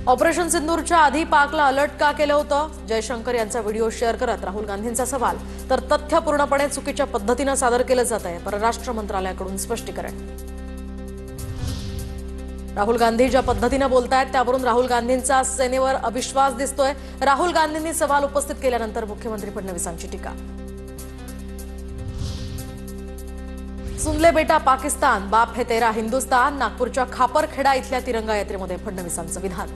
Operation सिंदूरच्या आधी पाकला alert का केलं होतं? जयशंकर यांचा व्हिडिओ शेअर करत राहुल गांधींचा सवाल. तर तथ्य पूर्णपणे चुकीच्या पद्धतीने सादर केलं जात आहे. परराष्ट्र मंत्रालयाकडून स्पष्टीकरण. राहुल गांधी ज्या पद्धतीने बोलतायत त्यावरून राहुल गांधींचा सेनेवर अविश्वास दिसतोय. राहुल गांधींनी सवाल उपस्थित केल्यानंतर मुख्यमंत्री फडणवीसांची टीका. सुन ले बेटा पाकिस्तान, बाप है तेरा हिंदुस्तान. नागपूरच्या खापरखेडा इथल्या तिरंगा यात्रेमध्ये फडणवीसांचं विधान.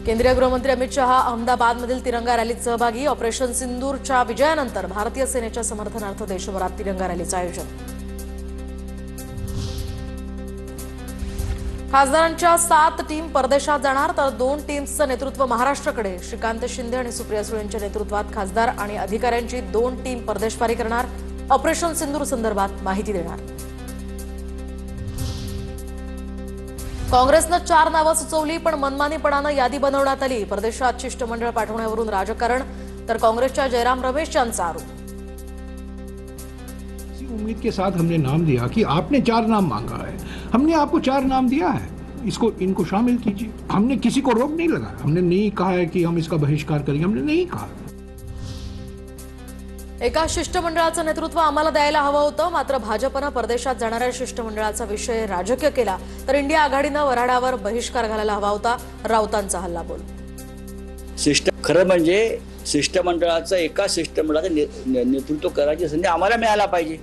केंद्रीय गृहमंत्री अमित शहा अहमदाबादमधील तिरंगा रॅलीत सहभागी. ऑपरेशन सिंदूरच्या विजयानंतर भारतीय सेनेच्या समर्थनार्थ देशभरात तिरंगा रॅलीचं आयोजन. खासदारांच्या 7 टीम परदेशात जाणार, तर 2 टीम्सचं नेतृत्व महाराष्ट्राकडे. श्रीकांत शिंदे आणि सुप्रिया सुळेंच्या नेतृत्वात खासदार आणि अधिकाऱ्यांची 2 टीम परदेशवारी करणार. ऑपरेशन सिंदूर संदर्भात माहिती देणार. काँग्रेसनं 4 नावं सुचवली, पण मनमानीपणानं यादी बनवण्यात आली. परदेशात शिष्टमंडळ पाठवण्यावरून राजकारण, तर काँग्रेसच्या जयराम रमेश यांचा आरोप. उम्मीद के साथ हमने नाम दिया कि आपने 4 नाम मांगा है, हमने आपको 4 नाम दिया है, इनको शामिल कीजिए. हमने किसी को रोक नहीं लगाया. हमने नहीं कहा है कि हम इसका बहिष्कार करेंगे. हमने नहीं कहा. एका शिष्टमंडळाचं नेतृत्व आम्हाला द्यायला हवं होतं, मात्र भाजपनं परदेशात जाणाऱ्या शिष्टमंडळाचा विषय राजकीय केला. तर इंडिया आघाडीनं वऱ्हाडावर बहिष्कार घालायला हवा होता. राऊतांचा हल्लाबोल. खरं म्हणजे शिष्टमंडळाचं एका शिष्टमंडळाचं नेतृत्व करायची संधी आम्हाला मिळायला पाहिजे.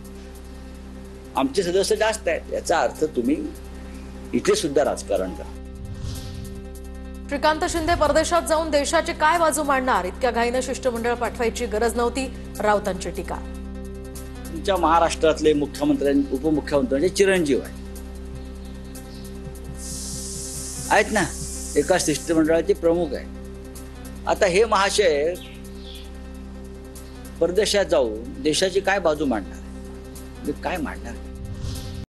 आमचे सदस्य जास्त आहेत, याचा अर्थ तुम्ही इथे सुद्धा राजकारण करा. श्रीकांत शिंदे परदेशात जाऊन देशाची काय बाजू मांडणार? इतक्या घाईनं शिष्टमंडळ पाठवायची गरज नव्हती. राऊतांची टीका. तुमच्या महाराष्ट्रातले मुख्यमंत्री उपमुख्यमंत्र्यांचे चिरंजीव आहेत ना, एका शिष्टमंडळाचे प्रमुख आहे. आता हे महाशय परदेशात जाऊन देशाची काय बाजू मांडणार? काय मांडणार?